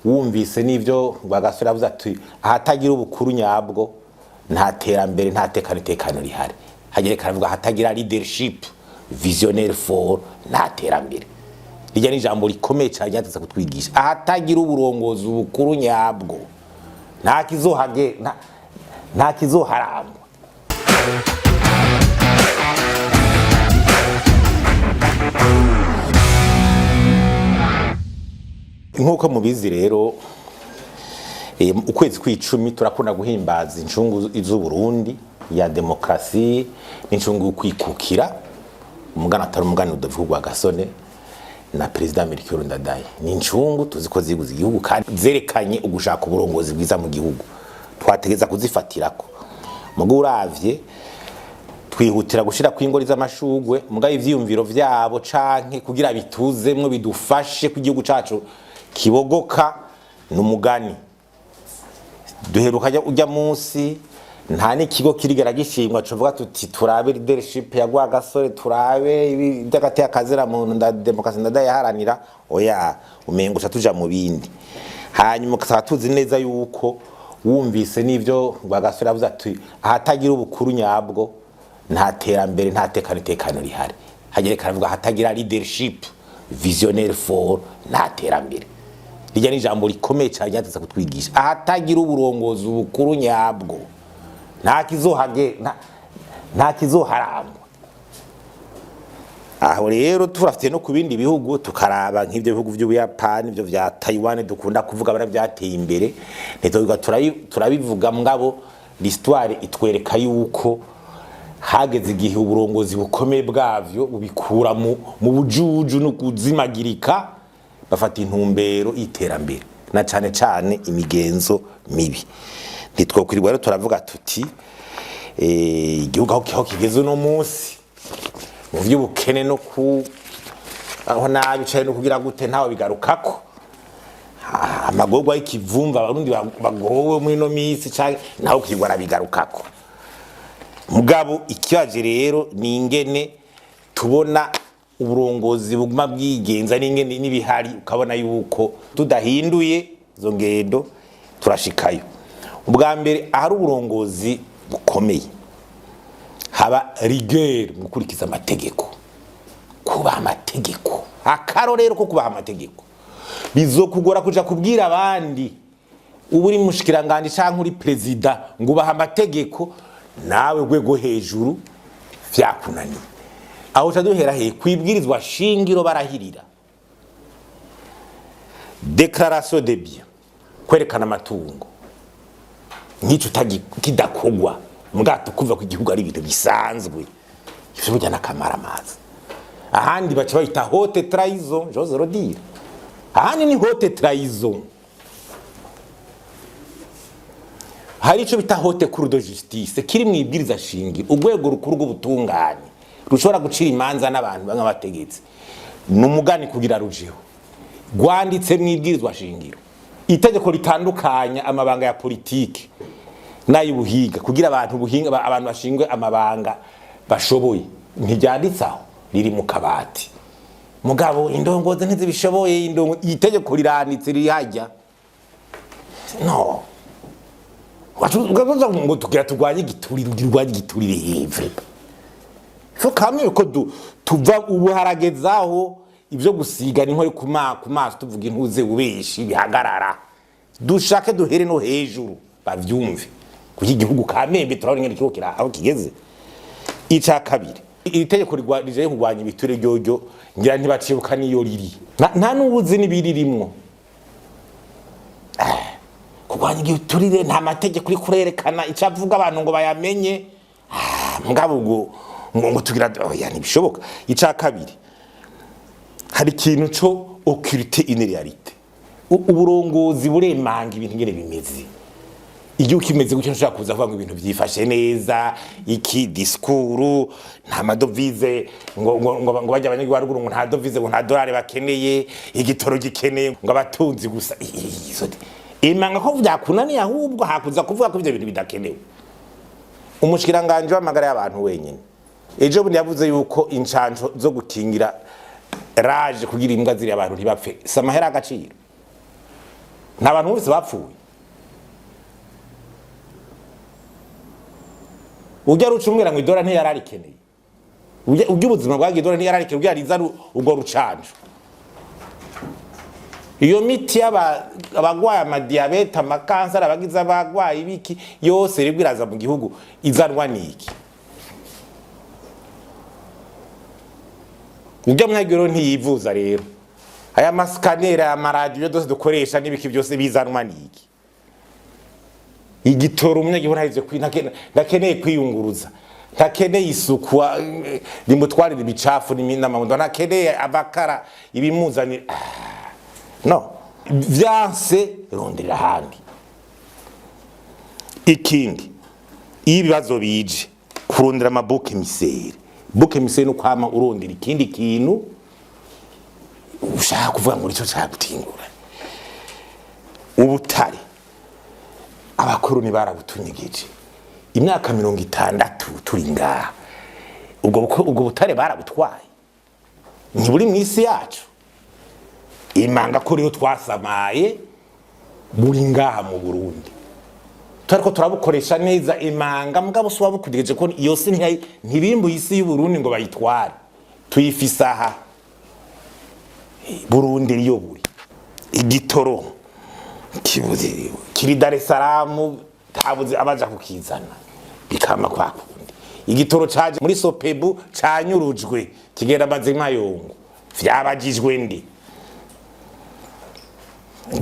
wumvise n'ivyo bagasura avuze ati ahatagira ubukuru nyabwo nta terambere nta tekano rihari. Hagere karavuga ahatagira leadership visionnaire for nta terambere. Rijya ni jambo rikomeye cyane ryateza kutwigisha. Ahatagira uburongozi ubukuru nyabwo nta kizoharangwa. Nkuko mubizi rero ukwezi kw'icumi turakunda guhimbaza incungu z'u Burundi ya demokrasi n'incungu kwikukira umugana atari umugani udavugwa gasone na president Amerika Ndadaye. Ni incungu tuziko ziguze igihugu kandi zerekanye ugushaka uburongozi bwiza mu gihugu. Twategeza kuzifatirako. Mugo uravye twihutira gushira kw'ingori z'amashugwe mugaye ivyiyumviro vyabo canke kugira bituzemwe bidufashe ku gihugu cacu kibogoka n'umugani. Duheruka ujya munsi nta n'ikigo kirigera gishimwa covuga tuti turabe leadership ya Rwagasore turabe iby'agati akazira muntu nda demokrasi Ndadaye yaharanira oya umengo tuja mu bindi. Hanyuma tuzi neza yuko wumvise n'ivyo Rwagasore avuze ati ahatagira ubukuru nyabwo nta terambere nta tekano rihari. Hagere karavuga ahatagira leadership visionnaire for nta terambere. Rijya ni jambo rikomeye cyane ryateza kutwigisha. Ahatagira uburongozi ubukuru nyabwo nta kizoharangwa. Aho rero turafite no ku bindi bihugu tukaraba nk'ivyo bihugu by'Ubuyapani byo vya Taiwan dukunda kuvuga bara byateye imbere netoga turabivuga mugabo l'histoire itwereka yuko hageze igihe uburongozi bukomeye bwavyo bubikura mu bujuju no kuzimagirika bafata intumbero iterambere na cane imigenzo mibi. Ntitwokwirwa rero turavuga tuti igihugu aho kigeze no munsi mu vy'ubukene no ku aho nabicaye no kugira gute ntawe bigarukako amagorwa y'ikivumva abarundi bagowe muri no misi canke naho kwirwa bigarukako. Mugabo ikibaje rero ni ingene tubona uburongozi buguma bwigenza n'ingene n'ibihari ukabona yuko tudahinduye zo ngendo turashikayo. Ubwa mbere ahari uburongozi bukomeye haba rigueur mu gukurikiza amategeko, kubaha amategeko. Akarorero ko kubaha amategeko bizokugora kuja kubwira abandi uburi mushikiranganje canke uri president ngo ubaha amategeko nawe gwego hejuru vyakunaniye. Aho caduhera he kwibwirizwa shingiro barahirira déclaration de bien kwerekana amatungo n'ico kidakogwa mgato kuva ku gihugu ari ibintu bisanzwe ivyo bijya nakamara amazi. Ahandi baca bayita haute trahison, j'ose le dire. Ahandi ni haute trahison. Hari ico bita haute cour de justice kiri mwibwiriza shingiro urwego rukuru rw'ubutungane rushobora gucira imanza n'abantu b'abategetsi n'umugani kugira rujeho gwanditse mwibwirizwa shingiro. Itegeko ritandukanya amabanga ya politike n'ay'ubuhinga kugira abantu bashingwe amabanga bashoboye ntiryanditsaho riri mu kabati. Mugabo indongozi ntizibishoboye itegeko riranditse rihajya no wacuza ngo tugira turwanye igiturire heve. Fo kamwe ko tuva ubuharagezaho ivyo gusiga ni nko ku maso tuvuga intuze ubeshi bihagarara dushake duhere no hejuru bavyumve kuki igihugu kamembe turabona ngene kirokira aho kigeze. Ica kabiri itegeko rije kurwanya ibiture ryojo ngira ntibacibuka niyo riri nta nubuzi nibiririmwo kurwanya igiturire nta mategeko kuri kurerekana icavuga abantu ngo bayamenye mugabo ngo tugira oya ntibishoboka. Ica kabiri hari ikintu cyo occulter une réalité. Uburongozi buremanga ibintu ngene bimeze. Igihugu kimeze gutyo nshaka kuza kuvuga ngo ibintu byifashe neza iki discours nta madovize ngo bajya abanyarwanda ngo nta dovize ngo nta dolari bakeneye igitoro gikeneye ngo abatunzi gusa imanga ko vyakunaniye ahubwo hakuza kuvuga ko ivyo bintu bidakenewe. Umushikiranganje w'amagara y'abantu wenyene ejo bundi yavuze yuko incanco zo gukingira raje kugira imbwa ziri abantu ntibapfe samahera agaciro nta bantu bose bapfuye. Ujya rucumwira ngo idora ntiyararikeneye, ujya ubuzima bwagiye idora ntiyararikeneye, ujya riza ubwo rucanjo. Iyo miti abagwaye amadiabete, amakanseri, abagize abagwaye ibiki yose ribwo iraza mu gihugu izanwa niki? Ujya mwagiro ntiyivuza rero. Aya maskanera, amaradiyo dose dukoresha n'ibiki byose bizanwa niki? Igitoro umunyagihugu harize ndakeneye kwiyunguruza, ntakeneye isuku rimutwarira ibicafu n'amabundo, ntakeneye abakara ibimuzanira. No, vyanse rondera handi. Ikindi, ibibazo bije kurondera amabuke misere. Buke misere no kwama urondera ikindi kintu ushaka kuvuga ngo ico cyagutingura. Ubutare abakoroni barabutunyigije imyaka 60 turi ngaha. Ubwo butare barabutwaye, ntiburi mwisi yacu. Imanga ko rero twasamaye muri ngaha mu Burundi, turiko turabukoresha neza imanga, mugabo so wabukudegeje ko yose ntibimbu isi y'u Burundi ngo bayitware, tuyifisaha Burundi riyo buri. Igitoro kibuze kiri Dar es Salaam, tabuze abaja kukizana bikama kwa kundi. Igitoro caje muri Sopebu canyurujwe kigera mazima yongo, vyabagijwe ndi.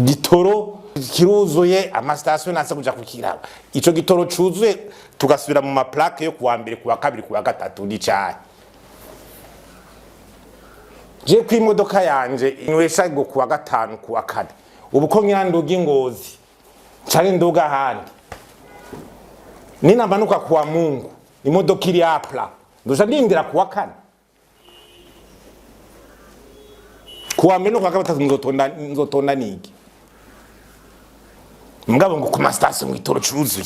Gitoro kiruzuye amastation nasa kuja kukiraba, ico gitoro cuzuye tugasubira mu maplaque yo kuwa mbere, kuwa kabiri, kuwa gatatu n'icyayi. Je kwimodoka yanje inwesha ngo kuwa gatanu, kuwa kane, ubu ko nyanduga Ingozi cyane nduga handi ninamanuka kuwa Mungu imodoka iri apla ndoja ndindira kuwa kane, kuwa mbere no kuwa gatatu nzotonda niki? Mugabo ngo kuma station ngitoro curuzi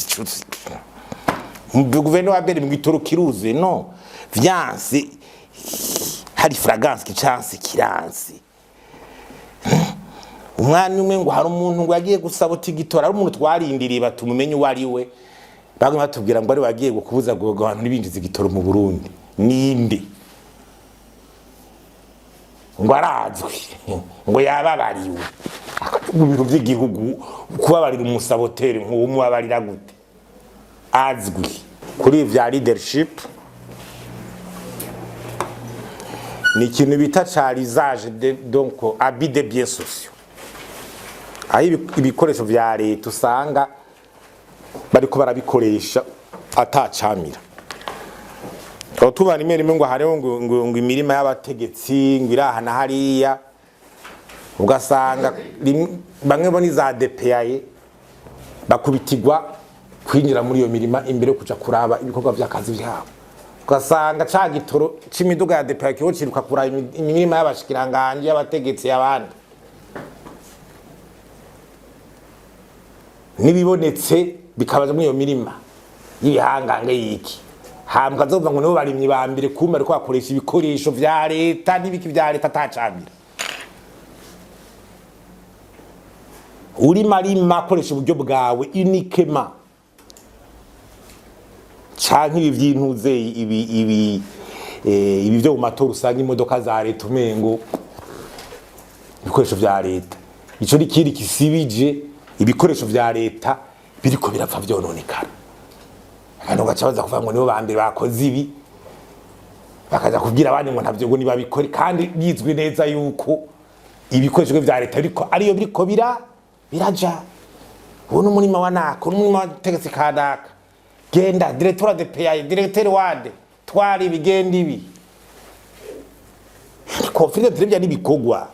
guverinoma abere ngitoro kiruze no vyanse, hari fragrance kicanse kiranse. Umwana umwe ngo hari umuntu ngo yagiye gusabota igitora, ari umuntu twarindiriye batumumenye wari we, bagwe batubwira ngo ari wagiye gukubuza ngo abantu nibinjiza igitoro mu Burundi. Ninde ngo arazwi ngo yababariwe mu biro by'igihugu kubabarira umusaboteri nk'uwo mubabarira gute? Azwi kuri vya leadership ni ikintu bita charisage donc habit de biens sociaux. Aho ibikoresho vya leta usanga bariko barabikoresha atacamira. Tubana rimwe ngo hariho ngo imirima y'abategetsi ngo irahana hariya, ugasanga bamwe bo ni za DPAye bakubitigwa kwinjira muri iyo mirima imbere kuja kuraba ibikorwa by'akazi byabo. Ugasanga ca gitoro c'imiduga ya DPAye kiho ciruka kuraba imirima y'abashikiranganje y'abategetsi y'abandi. Nibibonetse bikabaza muri iyo mirima y'ibihangange yiki, hambwa zova ngo nibo barimye bambire kumba ariko bakoresha ibikoresho vya leta n'ibiki vya leta atacamira. Uri marima akoresha uburyo bwawe uniquement, canke ibi vyintuze ibi byo mu matora usanga imodoka za leta umengo ibikoresho vya leta. Ico ni kiri kisibije ibikoresho vya leta biriko birapfa vyononekara. Abantu gacabaza kuvuga ngo nibo bambere bakoze ibi, bakaza kubwira abandi ngo ntavyo ngo nibabikore, kandi bizwi neza yuko ibikoresho vya leta biriko ariyo biriko biraja. Ubu n'umurima wa nako, n'umurima wa tegetse kanaka, genda directeur de PAI, directeur wade twari bigenda ibi. Confident trebya n'ibikogwa.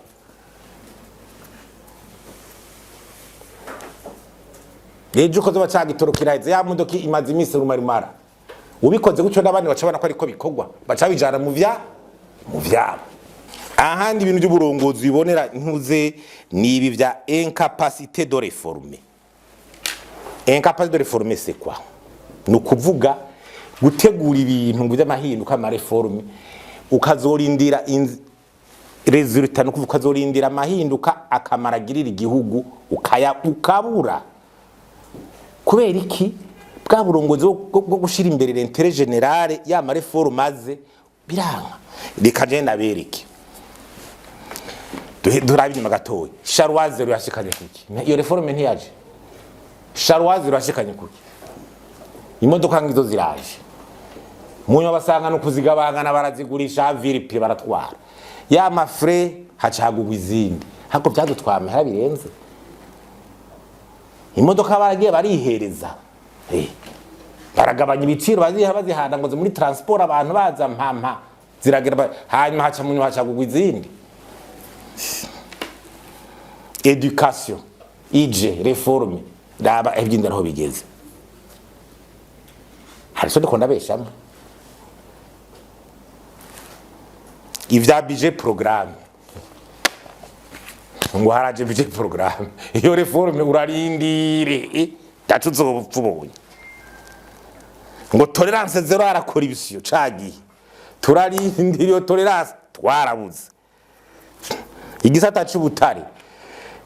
Ejo koze bacagitoro kiraheze ya modoka imaze iminsi rumarimara, ubikoze gucyo n'abandi bacabana ko ariko bikogwa bacabijana mu vyabo. Ahandi ibintu by'uburongozi bibonera ntuze ni ibi vya incapacité de réformer. Incapacité de réformer c'est quoi? Nukuvuga gutegura ibintu by'amahinduka ama réforme ukazorindira resultat no kuvuka azorindira amahinduka akamaragirira igihugu ukabura kubera iki bwa burongozi bwo gushira imbere l'intérêt général ya mareforme maze biranga reka nabereke durabi nyuma gatoya Charwaze yashikanye kuki iyo reforme ntiyaje Charwaze yashikanye kuki imodoka ngizo ziraje munyo basanga no kuzigabangana barazigurisha viripi baratwara ya mafre hacagugwa izindi hako byadutwame harabirenze imodoka baragiye barihereza baragabanya ibiciro bazihanda ngo muri transport abantu baza mpampa ziragera hanyuma haca munyo hacagugwa izindi education ije reforme daba ebyindira ho bigeze hariso ndikunda beshamo ivya budget programme ngo haraje budget programme iyo reforme urarindire tatuzopfubonye ngo tolerance zero arakora ibisiyo cagiye turarindire iyo tolerance twarabuze igisata c'ubutare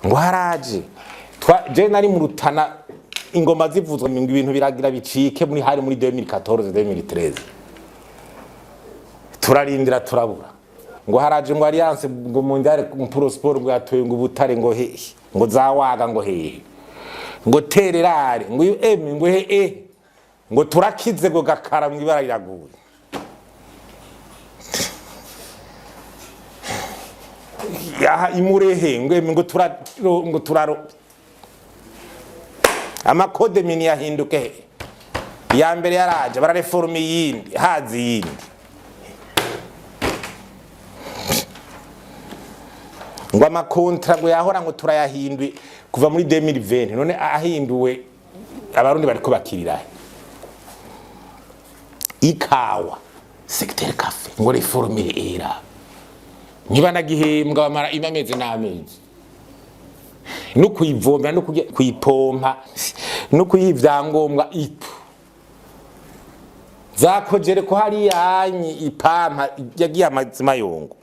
ngo haraje je nari mu Rutana ingoma zivuzwa ngo ibintu biragira bicike muri 2014 2013 turarindira turabura ngo haraje ngo alliance ngo mondiale pour sport ngo yatoye ngo ubutare ngo he ngo zawaga ngo he ngo tererare ngo ngo he ngo turakize ngo gakara mu ibara riraguye ya imurehe ngo turaro amakode mini yahinduke ya mbere yaraje bara reforme yindi hazi yindi ngo amakontra ngo yahora ngo turayahindwe kuva muri 2020 none ahinduwe abarundi bariko bakirira ikawa secteur cafe ngo reforme era niba nagihembwa bamara imameze n'amezi no kuyivomera no kuyipompa no kuyivyangombwa ipu zakojere ko hari yanyi ipampa yagiye amazima yongo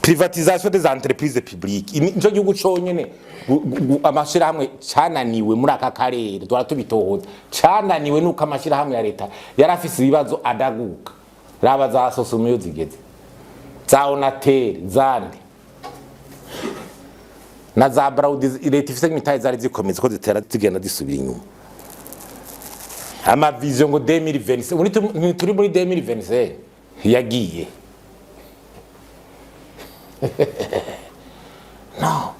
privatisation des entreprises publiques injo gihugu conyene amashira hamwe cananiwe muri aka karere dora tubitohoza cananiwe nuko amashira hamwe ya leta yarafise ibibazo adaguka raba za sosumiyo zigeze za onatel zandi na za braudi leta ifise nk'imitahe zari zikomeza ko zitera zigenda zisubira inyuma ama vision ngo 2027 turi muri 2027 yagiye no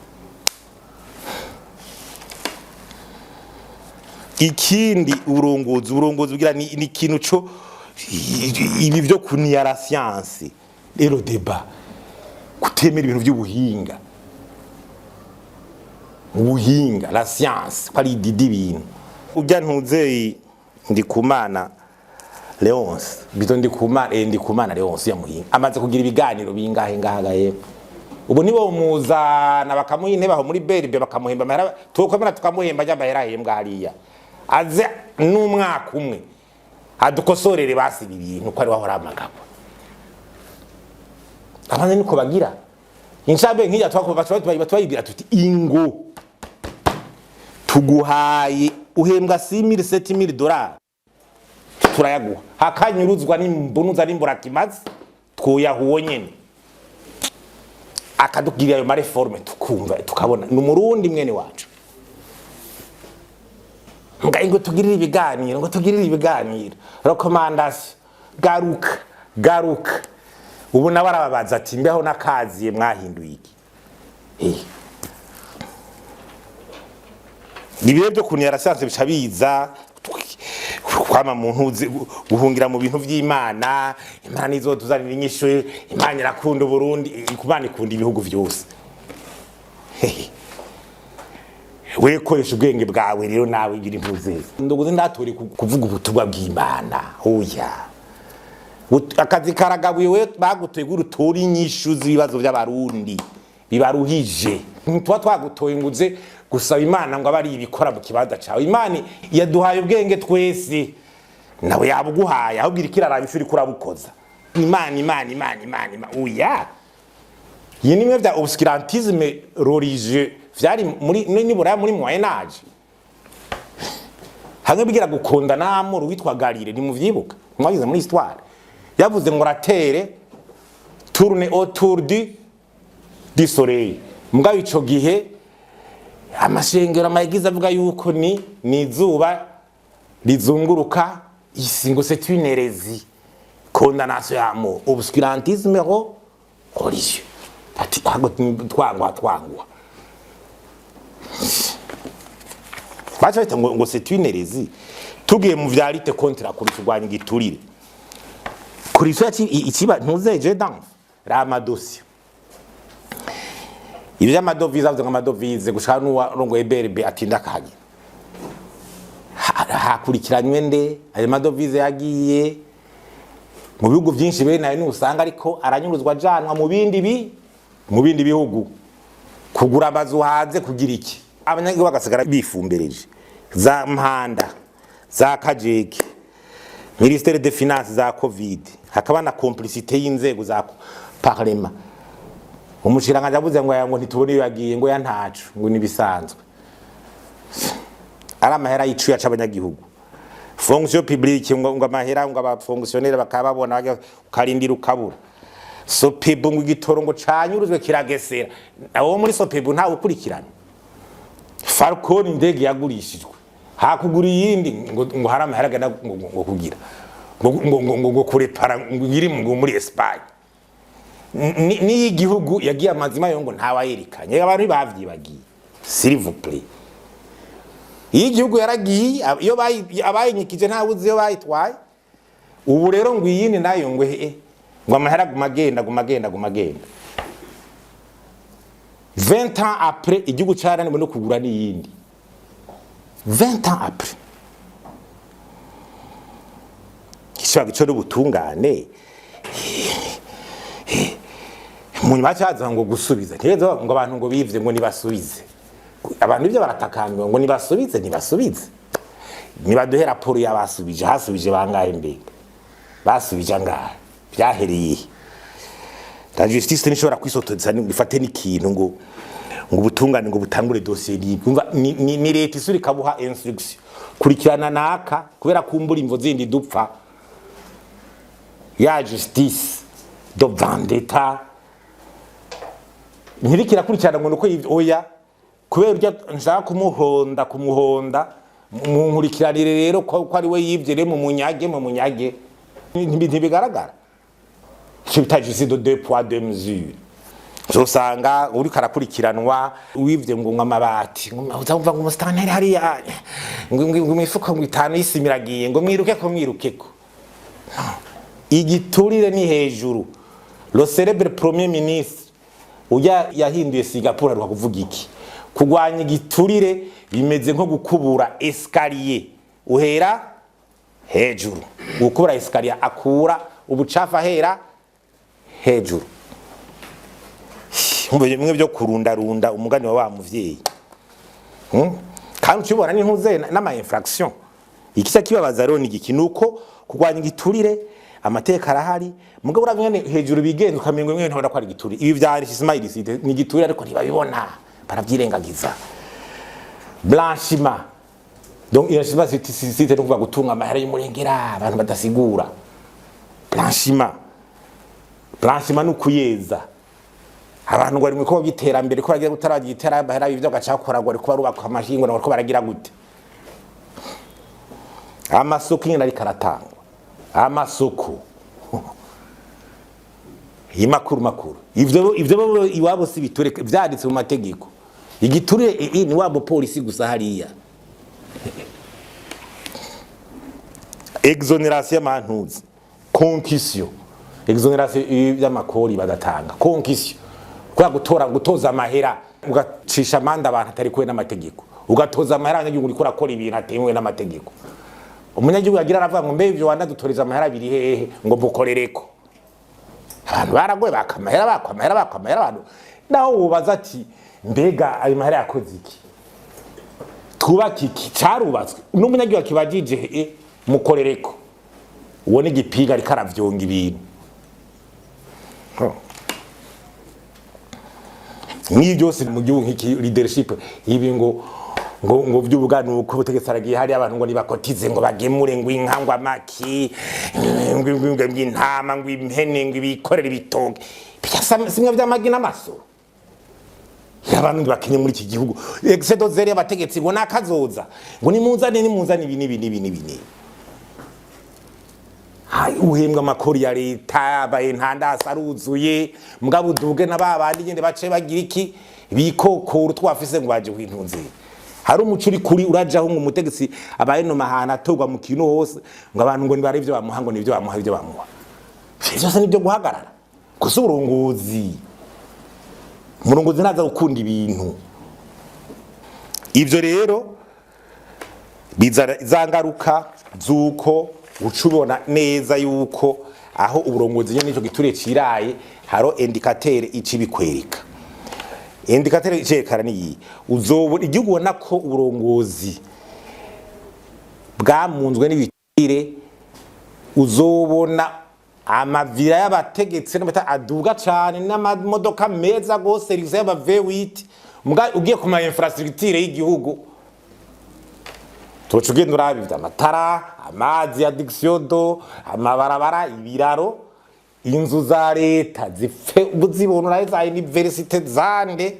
ikindi urongozi bugira ni ikintu cyo ibi byo kuniyara science rero débat kutemera ibintu by'ubuhinga ubuhinga la science kwari didi bintu ujya ntuze Ndikumana Leonce bito Ndikumana Leonce yamuhinga amaze kugira ibiganiro bingahe ngahagaye ubu nibo muzana bakamuha intebe aho muri berbe bakamuhemba amahera tukomera tukamuhemba y'amahera hembwa hariya aze n'umwaka umwe adukosorere basiba ibintu ko ari wahora amagabo abandi niko bagira inshabe nk'ijya twayigira tuti ingo tuguhaye uhembwa 6000 $7000 turayaguha hakanyuruzwa n'imbunuza n'imburakimazi twoyahuwo nyene akadugirira ayo mareforme tukumva tukabona n'umurundi mwene wacu ngo tugirire ibiganiro recommandation garuka ubu nabarababaza ati mbeho nakaziye mwahinduye iki nibiye byo kuniyara science bicabiza kwama muntu guhungira mu bintu vy'Imana Imana izotuzanira inyishu Imana irakunda Burundi ikubana ikunda ibihugu vyose we koresha ubwenge bwawe rero nawe biri mpuzeze ndoguze ndatori kuvuga ubutubwa bw'Imana oya akazi karagabuye we bagutoye gurutora inyishu z'ibibazo by'abarundi bibaruhije ntwa twagutoye nguze gusaba Imana ngo abari ibikora mu kibanza cawe Imana yaduhaye ubwenge twese nawe yabuguhaye ahubwo irikiraraba ishuri kurabukoza imana oya iyi nimwe vya obscurantisme religieux vyari muri nibura muri moyen âge hamwe bigira gukunda n'amuru witwa Galile ni muvyibuka mwagize muri histoire yavuze ngo ratere tourne autour du soleil mugabo ico gihe amashengero amayigize avuga yuko ni izuba rizunguruka isi ngo c'est une hérésie condamnation à mort obscurantisme religieux ati hago twangwa bacha bita ngo c'est une hérésie tugiye mu vyarite contre kuri turwanya igiturire kuri cyo ikiba ntuzeje dans ramadosi ibya madovize avuze ngamadovize gushaka n'uwarongoye BRB atinda kaje hakurikiranywe nde ayo madovize yagiye mu bihugu byinshi bene nayo n'usanga ariko aranyuruzwa janwa mu bindi bihugu kugura amazu hanze kugira iki abanyagihugu bagasigara bifumbereje za mpanda za kajeke ministère des finances za covid hakaba na complicité y'inzego za parlement umushiranganje avuze ngo ntitubone yagiye ngo yantacu ngo nibisanzwe ara mahera yicu yaca abanyagihugu fonction publique ngo amahera ngo aba fonctionnaire bakababona ukarindira ukabura sopebu ngo igitoro ngo canyuruzwe kiragesera aho muri sopebu nta ukurikirana Falcon indege yagurishijwe hakugura yindi ngo hari amahera gana ngo kugira ngo kurepara ngiri muri Espagne ni igihugu yagiye amazima yo ngo ntawayerekanye abantu bavyibagiye s'il vous plaît igihugu yaragiye iyo abayinyikije nta buzi yo bayitwaye ubu rero ngo iyindi nayo ngo ngo amahera gumagenda 20 ans après igihugu cyaranimwe no kugura n'iyindi 20 ans après kishaka cyo n'ubutungane munyuma cyaza ngo gusubiza ntezo ngo abantu ngo bivye ngo nibasubize abantu ivyo baratakambwa ngo nibasubize nibaduhe raporo y'abasubije hasubije bangahe mbega basubije angahe byahereye la justice nishobora kwisotoza ngifate n'ikintu ngo ubutungane ngo butangure dossier ni leta isuri kabuha instruction kurikirana naka kubera kumbura imvo zindi dupfa ya justice do vendetta ntirikira kurikirana ngo nuko oya kubera urya nshaka kumuhonda mu nkurikiranire rero ko ari we yivye mu munyage ntibigaragara cyo bitaje de 2 poids 2 mesures zosanga uri karakurikiranwa wivye ngo amabati uzumva ngo mustanteri hari ngo imifuko ngo 5 yisimiragiye ngo mwirukeko igiturire ni hejuru le célèbre premier ministre uya yahinduye Singapore ari kuvuga iki kugwanya igiturire bimeze nko gukubura escalier uhera hejuru gukubura escalier akura ubucafa hera hejuru mwe byo kurunda umugani wa muvyeyi kandi ukibona ni ntuze n'ama infraction ikisa kibabaza rero ni iki nuko kugwanya igiturire amateka arahari mugabo uravye hejuru bigenza ukamengo mwe ntabona ko ari igiturire ibi vyari smile site ni igiturire ariko ntibabibona baravyirengagiza blanchiment donc il y a site no kuva gutunga amahera y'umurengera abantu badasigura blanchiment n'ukuyeza abantu ngo ari mwiko by'iterambere ko bagiye gutaragira iterambere ibyo gacakora ngo ari kuba rubaka amashingo nako baragira gute amasoko nyine ari karatangwa amasoko makuru ivyo iwabo si biture vyanditse mu mategeko igiturire ni wabo polisi gusa hariya exonération y'amantuzi concussion exonération y'amakori bagatanga concussion kwa gutoza amahera ugacisha amanda abantu atari kwe n'amategeko ugatoza amahera abanyagihugu uriko urakora ibintu atemewe n'amategeko umunyagihugu yagira aravuga ngo mbe ivyo wandadutoreza amahera biri hehe ngo mbukorereko abantu baragoye bakamahera abantu naho ubaza ati mbega ayo mahera yakoze iki twubaka iki carubatswe n'umunyagihugu akibajije mukorereko ubone igipiga ariko aravyonga ibintu ni byose mu gihugu nk'iki leadership ibi ngo by'ubugano uko butegetsi aragiye hari abantu ngo nibakotize ngo bagemure ngo inkangwa amaki ngo intama ngo impene ngo bikorere ibitoke simwe by'amagi n'amaso abantu bakenye muri iki gihugu excedo zeri abategetsi ngo nakazoza ngo nimunzane ibi uhembwa amakori ya leta abaye ntandasi aruzuye mugabo uduge n'ababandi nyine bace bagira iki bikokora twafise ngo baje kwintunze hari umuco uri kuri urajaho ngo umutegetsi abaye no mahana atogwa mu kintu hose ngo abantu ngo nibare ibyo bamuha ngo nibyo bamuha ibyo bamuha byose nibyo guhagarara gusa umurongozi naza gukunda ibintu ivyo rero biza ngaruka zuko ucubona neza yuko aho uburongozi nyene nico giture ciraye haro indicateur icibikwereka indicateur icekara ni uzobona igihugu ubona ko uburongozi bwamunzwe n'ibitire uzobona amavira y'abategetsi n'abata aduga cyane n'amamodoka meza gose service y'aba V8 mbwa ugiye kuma infrastructure y'igihugu tugenda urabi amatara amazi ya dictiondo amabarabara ibiraro inzu za leta zibona za universite zande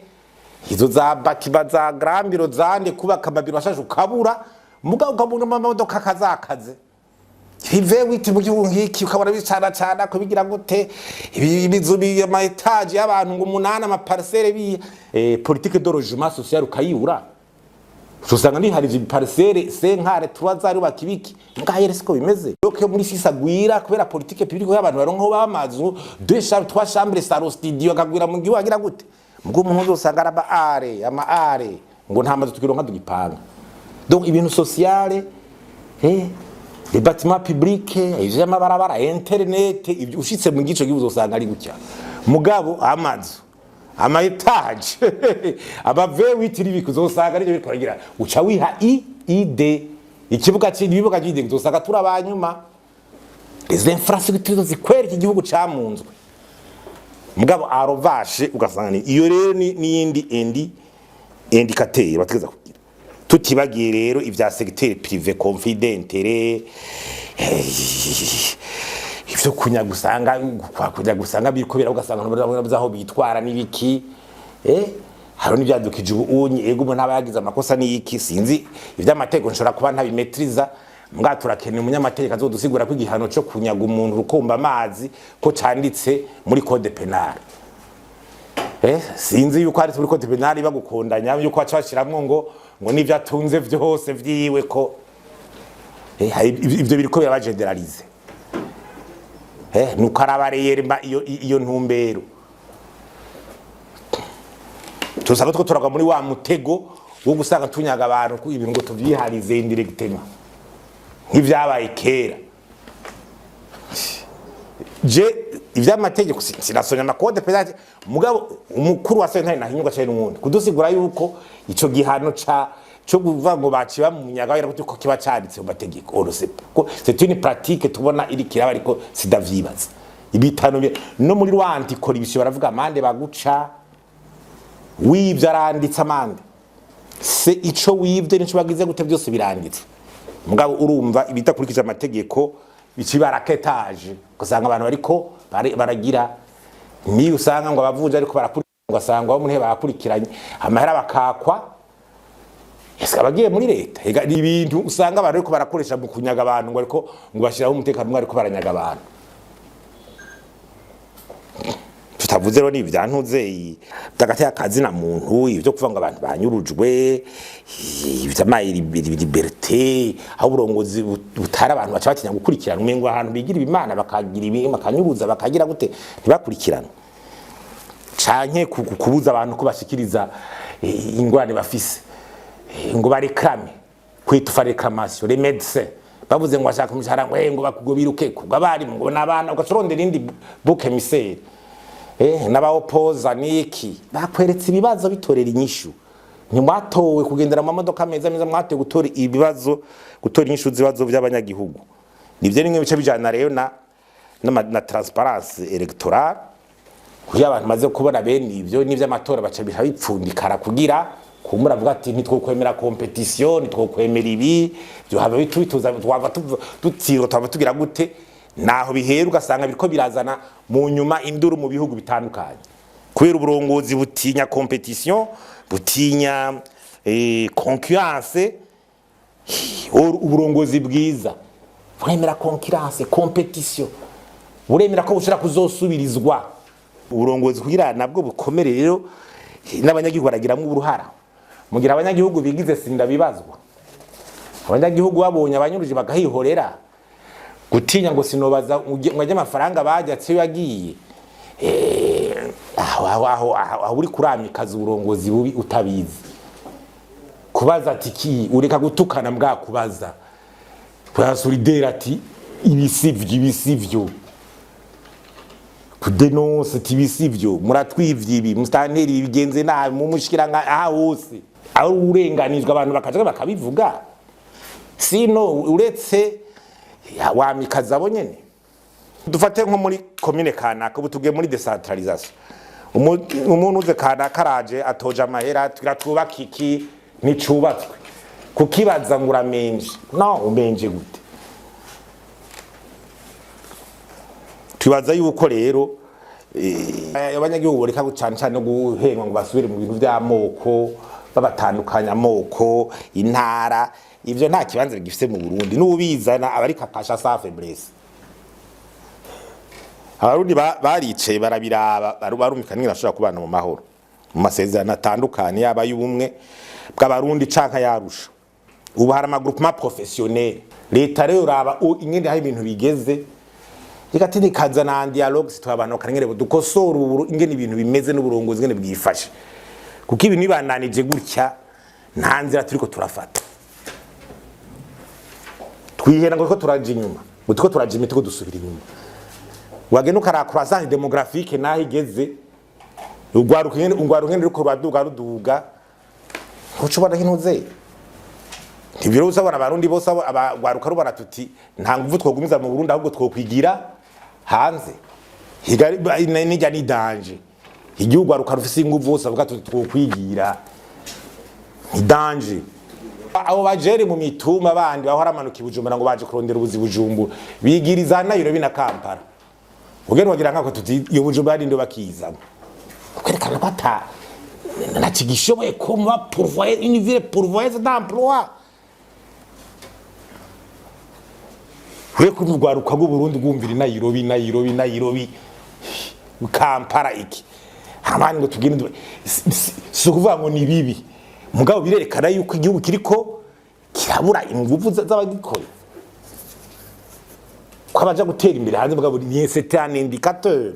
izo za bakiba za grambiro zande kubaka amabiro ashashe ukabura muga ukabona amamodoka kazakaze ive witi mu gihugu nk'iki ukabona bicana ko bigira gute ibizu ama etage y'abantu ngo 8 ama parcelle bi politique de logement social ukayibura usanga ni hari parcelle senkare tuwazari bakibiki ngaye resiko bimeze yoke muri sisagwira kubera politique publique y'abantu baronko bamazu 2 chambres salon studio akagwira mu gihugu agira gute mubwo umuntu uzosanga araba ama ngo nta mazu tukironka dugipanga donc ibintu sociale les bâtiments publics ivyo amabarabara internet ibyo ushitse mu gico gihugu uzosanga ari gutya mugabo amazu ama etage aba V8 bikuzosanga ari byo bikoragira uca wiha ide ikibuga cy'ibibuga cy'ide uzosanga turabanyuma les infrastructures zikwera iki gihugu camunzwe mugabo arovashe ugasanga iyo rero ni yindi indicateur bategeza kugira tutibagiye rero ivya secteur privé confidentiel ivyo kunya gusanga bikobera ugasanga aho bitwara nibiki haro nibyadukije ubunyi ego umuntu abayagize amakosa ni iki sinzi ivy'amategeko nshobora kuba ntabimetriza mbwa turakene umunyamategeko azodusigura ko igihano cyo kunyaga umuntu rukomba amazi ko canditse muri code penal sinzi yuko ari muri code penal bagukondanya yuko acashiramwo ngo nivyo atunze vyose vyiwe ko ivyo biriko birabageneralize nuko arabareyerema iyo ntumbero tusanga two turaga muri wa mutego wo gusanga tunyaga abantu ku ibintu ngo tuvyiharize indirectement nk'ivyabaye kera ivy'amategeko sinasonya amakode penal mugabo umukuru wa sentare nahinyuga cyane n'umuntu kudusigura yuko ico gihano cyo kuvuga ngo baciba mu munyaga era ko kiba cyanditse mu mategeko ko c'est une pratique tubona iri kiraba ariko sidavyibaza ibitano no muri rwanti kora ibisho baravuga amande baguca wivya aranditse amande se ico wivye nico bagize gute byose biranditse mugabo urumva ibitakurikije amategeko bicibaraketaje kusanga abantu bariko baragira ni usanga ngo abavuje ariko barakurikira ngo asanga abo munhe bakurikiranye amahera bakakwa ese abagiye muri leta ibintu usanga abantu ariko barakoresha mu kunyaga abantu ngo ariko ngo bashiraho umutekano ngo ariko baranyaga abantu tutavuze rero n'ibyantuze dagati akazi na muntu ibyo kuvuga ngo abantu banyurujwe ivy'amayiri liberté aho burongozi butara abantu baca batinya gukurikirana umengo ahantu bigira ibimana bakagira ibintu bakanyuruza bakagira gute ntibakurikirana canke kubuza abantu ko bashikiriza ingorane bafise ngo barekrame kwitufa reclamation les médecins bavuze ngo ashaka umushahara ngo bakugobiruke kugabari ngo nabana ugacorondera indi bouc émissaire n'abaopoza niki bakweretse ibibazo bitorera inyishu nyumatowe kugendera mu mamodoka meza mwate gutora ibibazo gutora inyishu zibazo by'abanyagihugu nivyo nimwe bice bijana rero na transparence electorale kugira abantu maze kubona bene ivyo n'ivy'amatora baca bipfundikara kugira kumura avuga ati nitwokwemera competition nitwokwemera ibi byo haba bituza twava tutsiro twava tugira gute naho bihera ugasanga biriko birazana mu nyuma induru mu bihugu bitandukanye kubera uburongozi butinya competition butinya concurrence uburongozi bwiza buremera concurrence competition buremera ko bushira kuzosubirizwa uburongozi kugira nabwo bukomere rero n'abanyagihugu baragiramwe uruhara mugira abanyagihugu bigize sinda bibazwa abanyagihugu babonye abanyuruje bagahihorera gutinya ngo sinobaza mwaje amafaranga bajyatse yagiye aho uri kuramikaza uburongozi bubi utabizi kubaza ati ki ureka gutukana mbwa kubaza kwa solidera ati ibisivyo kudenonse tibisivyo muratwivye ibi mustanteri bigenze nabi mu mushikiranga aha hose aho urenganizwa abantu bakaje bakabivuga sino uretse wamikaza abo nyene dufate nko muri commune kanaka butugiye muri decentralisation umuntu uze kanaka araje atoje amahera twubaka iki nicubatswe kukibaza ngo uramenje no umenje gute twibaza yuko rero abanyagihugu boreka cyane cyane no guhengwa ngo basubire mu bintu by'amoko babatandukanya amoko intara ivyo nta kibanza gifise mu Burundi n'ubizana abari kakasha sa faiblesse abarundi barice barabiraba barumikana ngirashobora kubana mu mahoro mu masezerano atandukanye yaba y'ubumwe bw'abarundi canka yarusha ubu hari amagroupement professionnel leta rero raba ingende hari ibintu bigeze ikatini kaza na dialogue sitwabano kanengere dukosora ubu ingene ibintu bimeze n'uburongozi ngene bwifashe kuko ibintu bibananije gutya nta nzira turiko turafata twihera ngo turaje inyuma ngo turaje imitego dusubira inyuma wagenda ukarakuraza demographique naho igeze ungwaruke ruko ruduga ucubona hintuze ntibiro uzabona abarundi bose abagwaruka rubara tuti nta nguvu twogumiza mu Burundi ahubwo twokwigira hanze higari n'ijya ni danger igihugu aruka rufise inguvu bose avuga tuti twokwigira ni danger abo bajere mu mituma bandi bahora amanuka ibujumbura ngo baje kurondera ubuzi bujumbura bigiriza nayo bina Kampala ugenda wagira nkako tuti iyo bujumbura ndi bakizamo kwerekana ko ata nakigishoboye kuma pourvoyer une ville pourvoyeuse d'emploi we kumugwaruka rw'u Burundi gwumvira Nairobi Kampala iki abandi ngo tugende so kuvuga ngo ni bibi mugabo birerekana yuko igihugu kiriko kirabura ingufu z'abagikora ko abaja gutera imbere hanze mugabo ni c'est un indicateur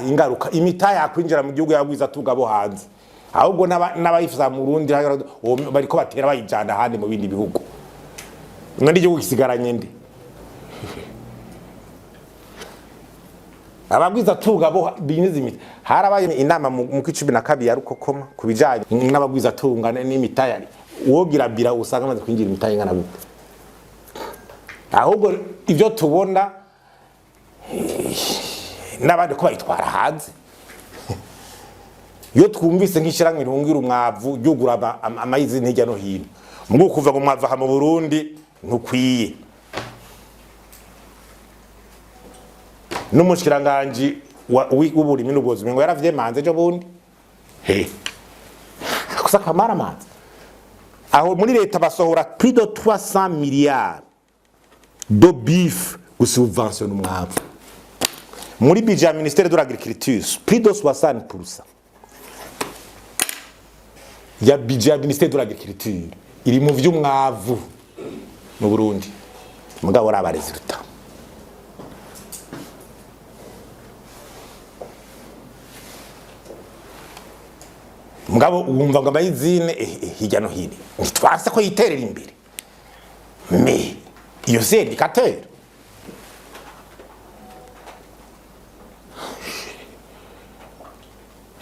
ingaruka yakwinjira mu gihugu yagwiza tugabo hanze ahubwo n'abayifuza mu Burundi bariko batera bayijana handi mu bindi bihugu n'indi gihugu kisigaranye ndi abagwiza tugabo binize imiti harabaye inama mu 12 ya rukokoma kubijanye n'abagwiza tungana n'imitayari wogira bira usanga maze kwinjira imitaye ngana gute ahubwo ivyo tubona n'abandi ko bayitwara hanze yo twumvise nk'ishiramwe irungira umwavu ryugura amayizi ntijya no hino mugo kuva ngo mwava mu Burundi ntukwiye n'umushikiranganje w'uburimi n'ubwozimi ngo yaravyemanze ejo bundi kusa kamara manze aho muri leta basohora plus de 300 milliards de bif gusubventionner umwavu muri budget ministère de l'agriculture plus de 60% ya budget ministère de l'agriculture iri mu vy'umwavu mu Burundi mugabo raba resultat mugabo wumva ngo abayizine hirya no hino ntitwase ko yiterera imbere me iyo c'est indicateur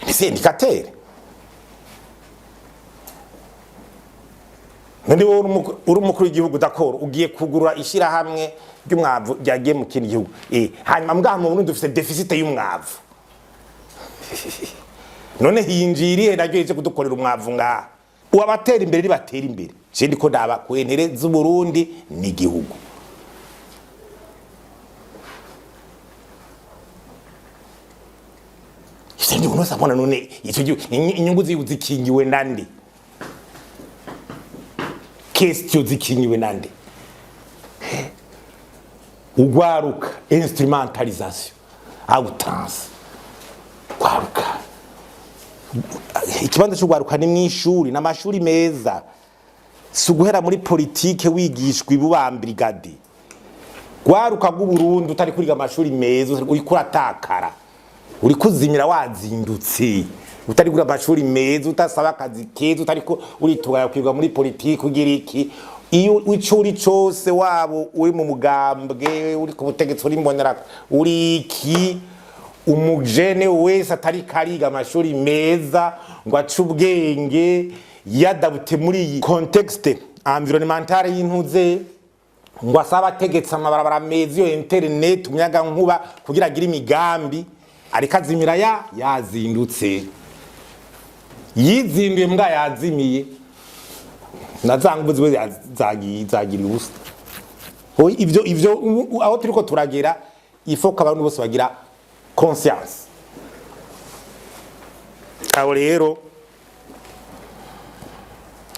c'est indicateur Ndi uri umukuru w'igihugu dakoro ugiye kugurura ishira hamwe ry'umwavu ryagiye mu kindi gihugu hanyuma mbwa mu Burundi dufite deficit y'umwavu none hinjiriye naryo ije kudukorera umwavu nga uwabatera imbere ribatera imbere cindi ko ndaba kwentere z'u Burundi ni igihugu Sindi uno sabona none icyo inyungu zikingiwe nande question zikinyiwe nande ugwaruka instrumentalisation outrance gwaruka ikibanza cyo gwaruka ni mwishuri n'amashuri meza suguhera muri politique wigishwa ibubambirigade gwaruka bw'u Burundi utari kuriga amashuri meza uri kuratakara uri kuzimira wazindutse utari gura amashuri meza utasaba akazi keza utariko uritugaya kwirwa muri politiki ugira iki iyo icuri cyose wabo uri mu mugambwe uri ku butegetsi uri mbonera uri iki umujene wese atari kariga amashuri meza ngo ace ubwenge yadabute muri iyi contexte environnementale y'intuze ngo asaba ategetse amabarabara meza yo internet umyaga nkuba kugira agira imigambi ariko azimira yazindutse yizinduye mbwa yazimiye nazangubuzi we zagira ubusa ivyo aho turiko turagera ifoka abantu bose bagira conscience abo rero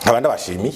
abandi bashimiye